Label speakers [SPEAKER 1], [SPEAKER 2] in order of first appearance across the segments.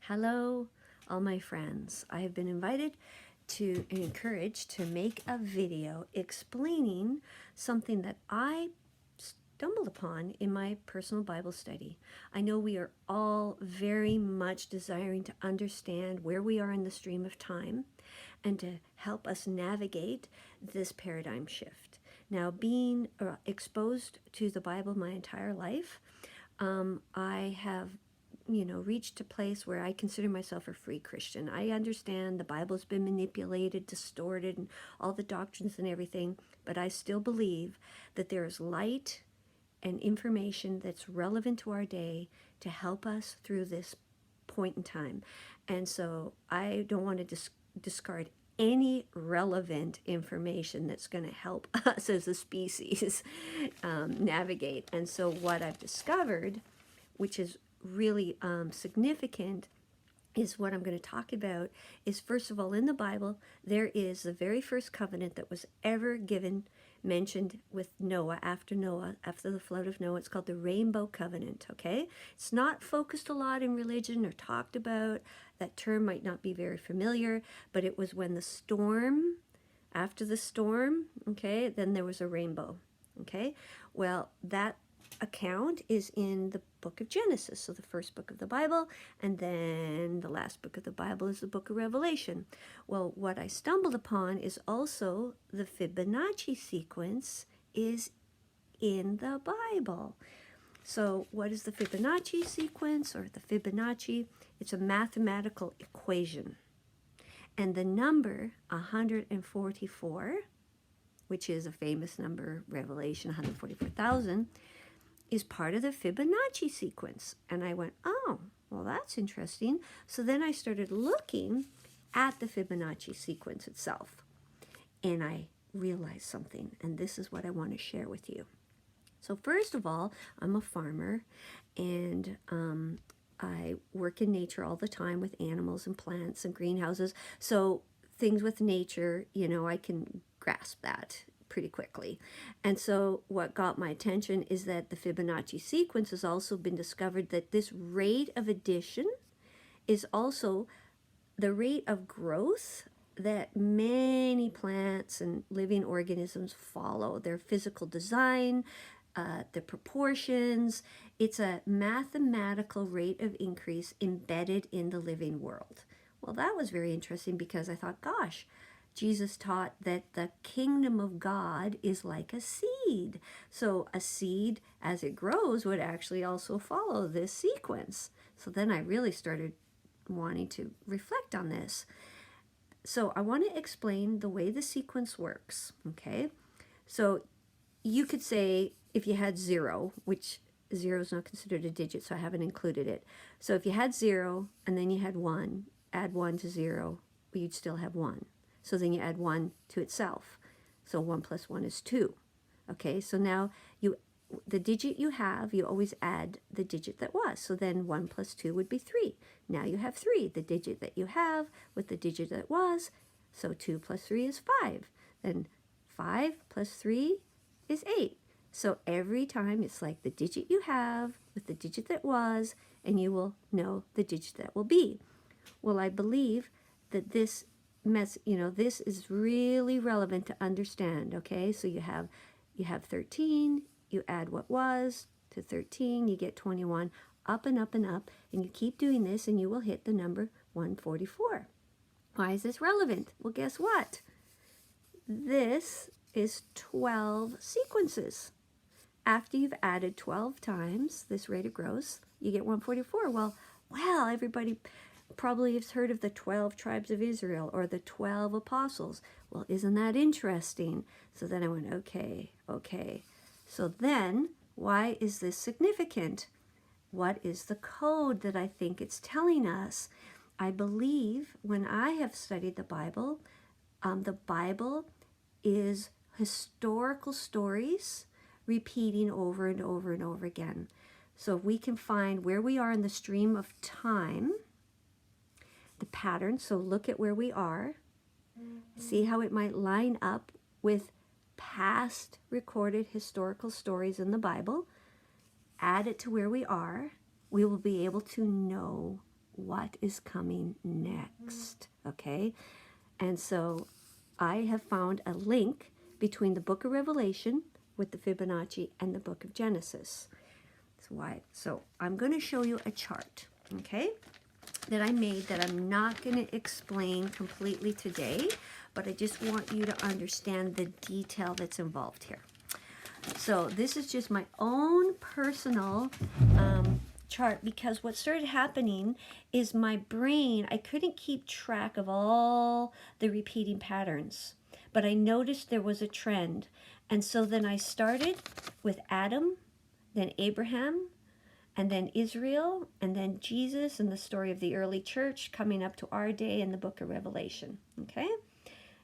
[SPEAKER 1] Hello, all my friends. I have been invited to and encouraged to make a video explaining something that I stumbled upon in my personal Bible study. I know we are all very much desiring to understand where we are in the stream of time and to help us navigate this paradigm shift. Now, being exposed to the Bible my entire life, I have reached a place where I consider myself a free Christian. I understand the Bible's been manipulated, distorted, and all the doctrines and everything, but I still believe that there is light and information that's relevant to our day to help us through this point in time. And so I don't want to discard any relevant information that's going to help us as a species navigate. And so what I've discovered, which is really significant, is what I'm going to talk about is, first of all, in the Bible, there is the very first covenant that was ever given, mentioned with Noah, after the flood of Noah. It's called the Rainbow Covenant, okay? It's not focused a lot in religion or talked about. That term might not be very familiar, but it was when the storm, after the storm, okay, then there was a rainbow, okay? Well, that account is in the book of Genesis, so the first book of the Bible, and then the last book of the Bible is the book of Revelation. Well, what I stumbled upon is also the Fibonacci sequence is in the Bible. So what is the Fibonacci sequence, or the Fibonacci? It's a mathematical equation, and the number 144, which is a famous number, Revelation 144,000, is part of the Fibonacci sequence. And I went, oh, well, that's interesting. So then I started looking at the Fibonacci sequence itself, and I realized something, and this is what I want to share with you. So first of all, I'm a farmer, and I work in nature all the time with animals and plants and greenhouses. So things with nature, I can grasp that pretty quickly. And so what got my attention is that the Fibonacci sequence has also been discovered that this rate of addition is also the rate of growth that many plants and living organisms follow. Their physical design, the proportions. It's a mathematical rate of increase embedded in the living world. Well, that was very interesting, because I thought, gosh, Jesus taught that the kingdom of God is like a seed. So a seed, as it grows, would actually also follow this sequence. So then I really started wanting to reflect on this. So I want to explain the way the sequence works, okay? So you could say if you had 0, which 0 is not considered a digit, so I haven't included it. So if you had 0 and then you had 1, add 1 to 0, you'd still have 1. So then you add 1 to itself. So 1 plus 1 is 2. Okay, so now the digit you have, you always add the digit that was. So then 1 plus 2 would be 3. Now you have 3, the digit that you have with the digit that was. So 2 plus 3 is 5. Then 5 plus 3 is 8. So every time it's like the digit you have with the digit that was, and you will know the digit that will be. Well, I believe that this this is really relevant to understand, okay? So you have 13, you add what was to 13, you get 21, up and up and up, and you keep doing this and you will hit the number 144. Why is this relevant? Well, guess what? This is 12 sequences. After you've added 12 times this rate of growth, you get 144. Well, everybody probably has heard of the 12 tribes of Israel or the 12 apostles. Well, isn't that interesting? So then I went, okay. So then, why is this significant? What is the code that I think it's telling us? I believe when I have studied the Bible is historical stories repeating over and over and over again. So if we can find where we are in the stream of time, the pattern, so look at where we are, see how it might line up with past recorded historical stories in the Bible, add it to where we are, we will be able to know what what is coming next, okay? And so I have found a link between the book of Revelation with the Fibonacci and the book of Genesis. So I'm going to show you a chart, okay, that I made that I'm not going to explain completely today, but I just want you to understand the detail that's involved here. So this is just my own personal chart, because what started happening is my brain, I couldn't keep track of all the repeating patterns, but I noticed there was a trend. And so then I started with Adam, then Abraham, and then Israel, and then Jesus, and the story of the early church coming up to our day in the book of Revelation, okay?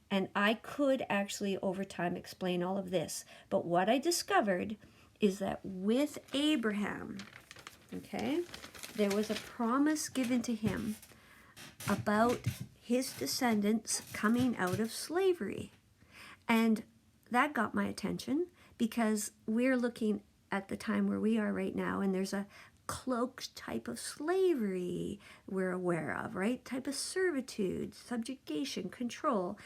[SPEAKER 1] And I could actually over time explain all of this, but what I discovered is that with Abraham, okay, there was a promise given to him about his descendants coming out of slavery. And that got my attention, because we're looking at the time where we are right now, and there's a cloaked type of slavery we're aware of, right? Type of servitude, subjugation, control.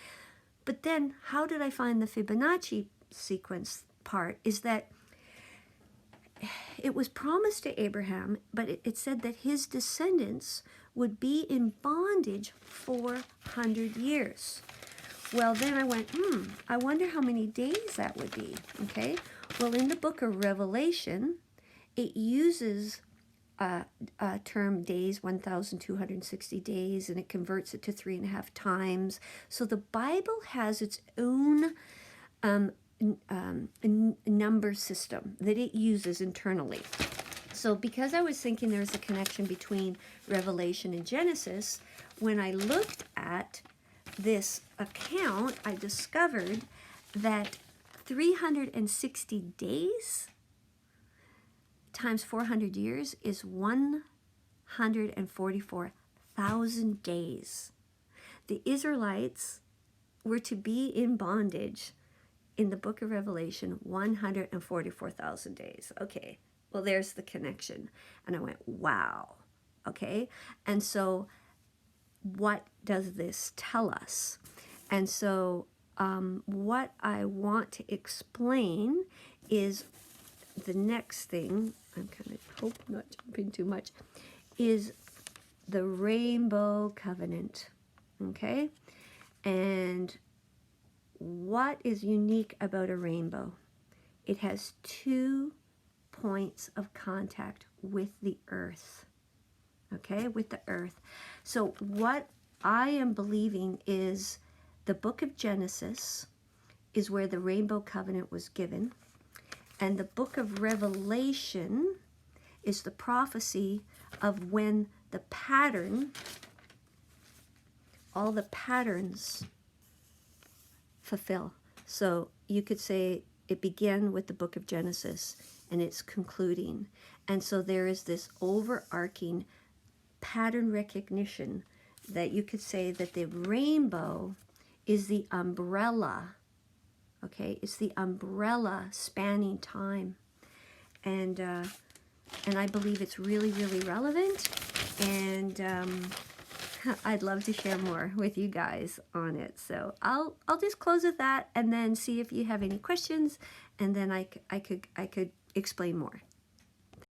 [SPEAKER 1] But then how did I find the Fibonacci sequence part is that it was promised to Abraham, but it said that his descendants would be in bondage 400 years. Well, then I went, I wonder how many days that would be, okay? Well, in the book of Revelation, it uses a term days, 1,260 days, and it converts it to 3.5 times. So the Bible has its own number system that it uses internally. So because I was thinking there's a connection between Revelation and Genesis, when I looked at this account, I discovered that 360 days times 400 years is 144,000 days. The Israelites were to be in bondage in the book of Revelation 144,000 days. Okay, well, there's the connection. And I went, wow. Okay, and so what does this tell us? And so what I want to explain is the next thing, I'm kind of hope I'm not jumping too much, is the rainbow covenant, okay? And what is unique about a rainbow? It has 2 points of contact with the earth, okay, with the earth. So what I am believing is the book of Genesis is where the rainbow covenant was given, and the book of Revelation is the prophecy of when the pattern, all the patterns fulfill. So you could say it began with the book of Genesis and it's concluding. And so there is this overarching pattern recognition that you could say that the rainbow is the umbrella, okay? It's the umbrella spanning time. And I believe it's really, really relevant. And I'd love to share more with you guys on it. So I'll just close with that and then see if you have any questions, and then I could explain more.